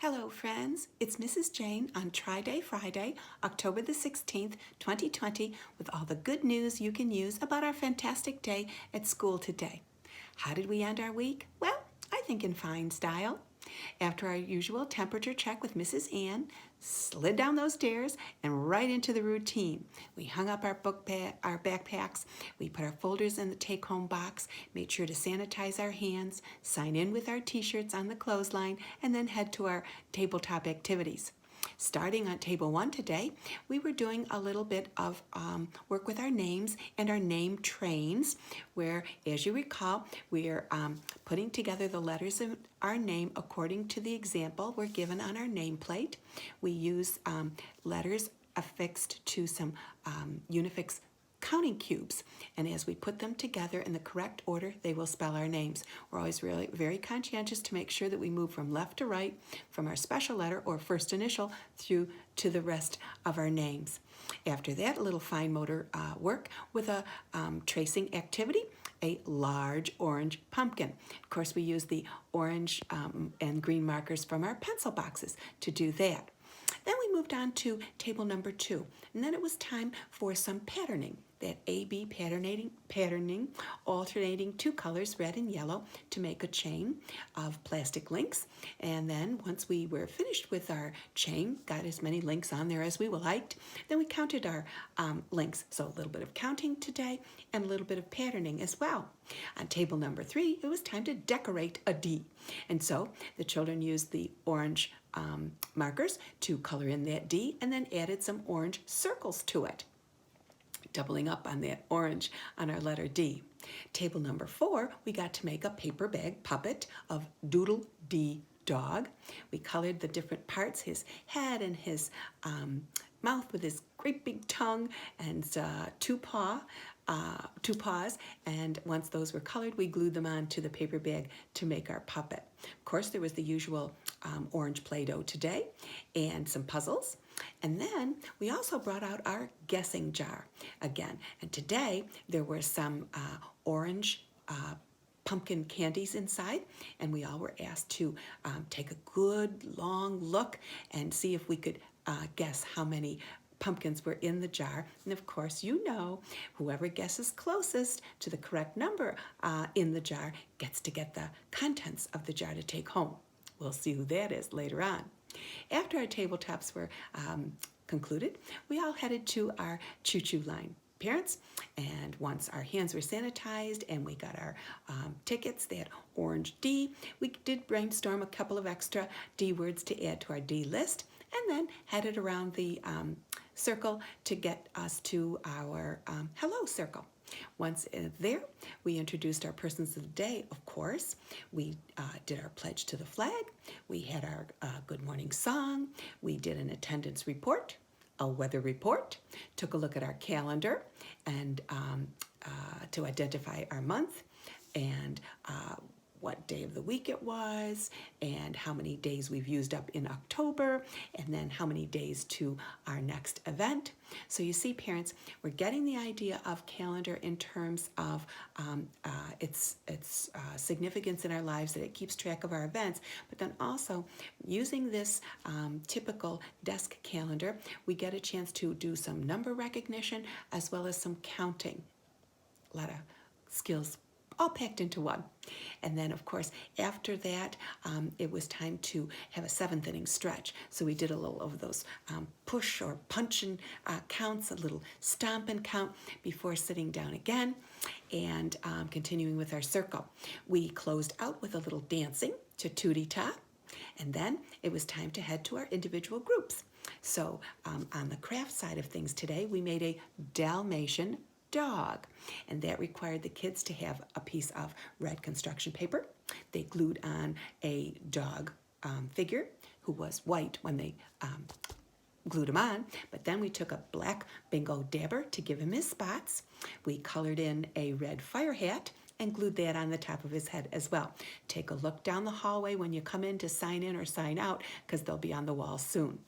Hello friends, it's Mrs. Jane on Tri-Day Friday, October the 16th, 2020 with all the good news you can use about our fantastic day at school today. How did we end our week? Well, I think in fine style. After our usual temperature check with Mrs. Ann, slid down those stairs and right into the routine. We hung up our our backpacks, we put our folders in the take-home box, made sure to sanitize our hands, sign in with our t-shirts on the clothesline, and then head to our tabletop activities. Starting on table one today, we were doing a little bit of work with our names and our name trains, where, as you recall, we are putting together the letters of our name according to the example we're given on our nameplate. We use letters affixed to some Unifix counting cubes, and as we put them together in the correct order, they will spell our names. We're always really very conscientious to make sure that we move from left to right, from our special letter or first initial through to the rest of our names. After that, a little fine motor work with a tracing activity, a large orange pumpkin. Of course, we use the orange and green markers from our pencil boxes to do that. Then we moved on to table number 2, and then it was time for some patterning. That A-B patterning, alternating two colors, red and yellow, to make a chain of plastic links. And then once we were finished with our chain, got as many links on there as we liked, then we counted our links. So a little bit of counting today and a little bit of patterning as well. On table number 3, it was time to decorate a D. And so the children used the orange markers to color in that D and then added some orange circles to it, doubling up on that orange on our letter D. Table number 4, we got to make a paper bag puppet of Doodle Dee Dog. We colored the different parts, his head and his mouth with his great big tongue and two paws, and once those were colored, we glued them onto the paper bag to make our puppet. Of course, there was the usual orange Play-Doh today and some puzzles. And then we also brought out our guessing jar again. And today there were some orange pumpkin candies inside, and we all were asked to take a good long look and see if we could guess how many pumpkins were in the jar. And of course, you know, whoever guesses closest to the correct number in the jar gets to get the contents of the jar to take home. We'll see who that is later on. After our tabletops were concluded, we all headed to our choo-choo line. Parents, and once our hands were sanitized and we got our tickets, that orange D, we did brainstorm a couple of extra D words to add to our D list, and then headed around the circle to get us to our hello circle. Once there, we introduced our persons of the day, of course. We did our pledge to the flag. We had our good morning song. We did an attendance report, a weather report, took a look at our calendar and to identify our month and what day of the week it was, and how many days we've used up in October, and then how many days to our next event. So you see, parents, we're getting the idea of calendar in terms of its significance in our lives, that it keeps track of our events, but then also using this typical desk calendar, we get a chance to do some number recognition as well as some counting. A lot of skills all packed into one. And then, of course, after that, it was time to have a 7th inning stretch. So we did a little of those push or punch and counts, a little stomp and count before sitting down again and continuing with our circle. We closed out with a little dancing to Tootie Top, and then it was time to head to our individual groups. So on the craft side of things today, we made a Dalmatian dog, and that required the kids to have a piece of red construction paper. They glued on a dog figure who was white when they glued him on, but then we took a black bingo dabber to give him his spots. We colored in a red fire hat and glued that on the top of his head as well. Take a look down the hallway when you come in to sign in or sign out, because they'll be on the wall soon.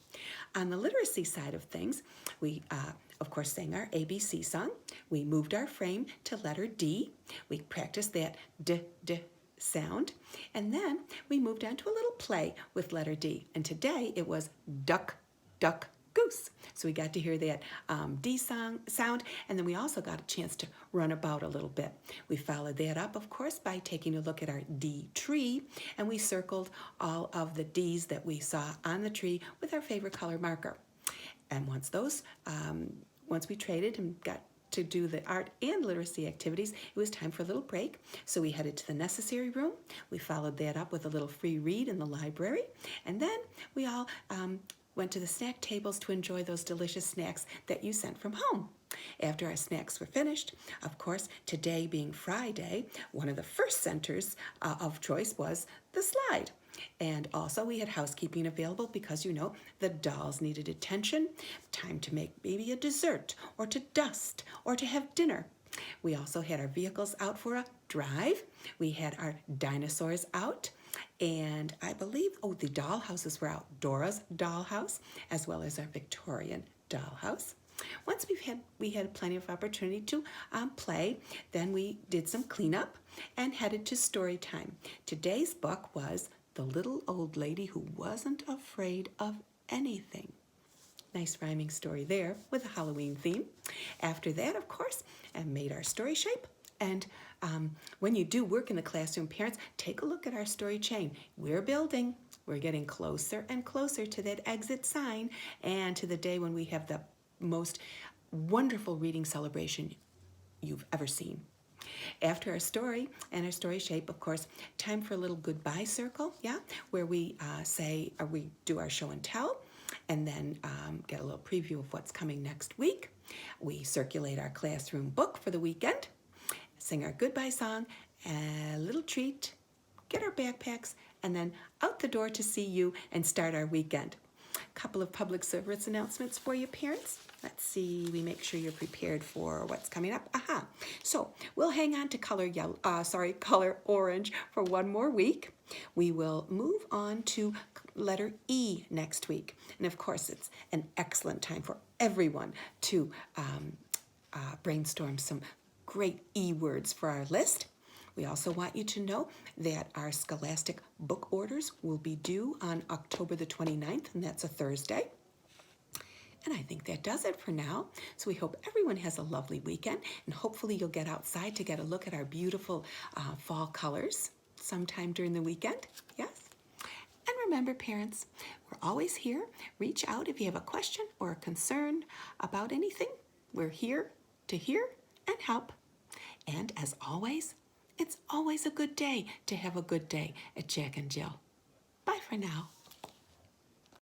On the literacy side of things, we of course sang our ABC song. We moved our frame to letter D. We practiced that D sound. And then we moved on to a little play with letter D. And today it was duck, duck, goose. So we got to hear that D sound, and then we also got a chance to run about a little bit. We followed that up, of course, by taking a look at our D tree, and we circled all of the D's that we saw on the tree with our favorite color marker. And once we traded and got to do the art and literacy activities, it was time for a little break. So we headed to the necessary room. We followed that up with a little free read in the library. And then we all went to the snack tables to enjoy those delicious snacks that you sent from home. After our snacks were finished, of course, today being Friday, one of the first centers of choice was the slide. And also we had housekeeping available because, you know, the dolls needed attention, time to make maybe a dessert or to dust or to have dinner. We also had our vehicles out for a drive. We had our dinosaurs out. And I believe, the dollhouses were out. Dora's dollhouse, as well as our Victorian dollhouse. Once we had plenty of opportunity to play, then we did some cleanup and headed to story time. Today's book was The Little Old Lady Who Wasn't Afraid of Anything. Nice rhyming story there with a Halloween theme. After that, of course, I made our story shape. And when you do work in the classroom, parents, take a look at our story chain. We're building. We're getting closer and closer to that exit sign and to the day when we have the most wonderful reading celebration you've ever seen. After our story and our story shape, of course, time for a little goodbye circle, where we we do our show and tell, and then get a little preview of what's coming next week. We circulate our classroom book for the weekend, sing our goodbye song, a little treat, get our backpacks, and then out the door to see you and start our weekend. A couple of public service announcements for you parents. Let's see, we make sure you're prepared for what's coming up. So we'll hang on to color orange for one more week. We will move on to letter E next week. And of course, it's an excellent time for everyone to brainstorm some great E words for our list. We also want you to know that our Scholastic book orders will be due on October the 29th, and that's a Thursday. And I think that does it for now. So we hope everyone has a lovely weekend, and hopefully you'll get outside to get a look at our beautiful fall colors sometime during the weekend. Yes? And remember, parents, we're always here. Reach out if you have a question or a concern about anything. We're here to hear and help. And as always, it's always a good day to have a good day at Jack and Jill. Bye for now.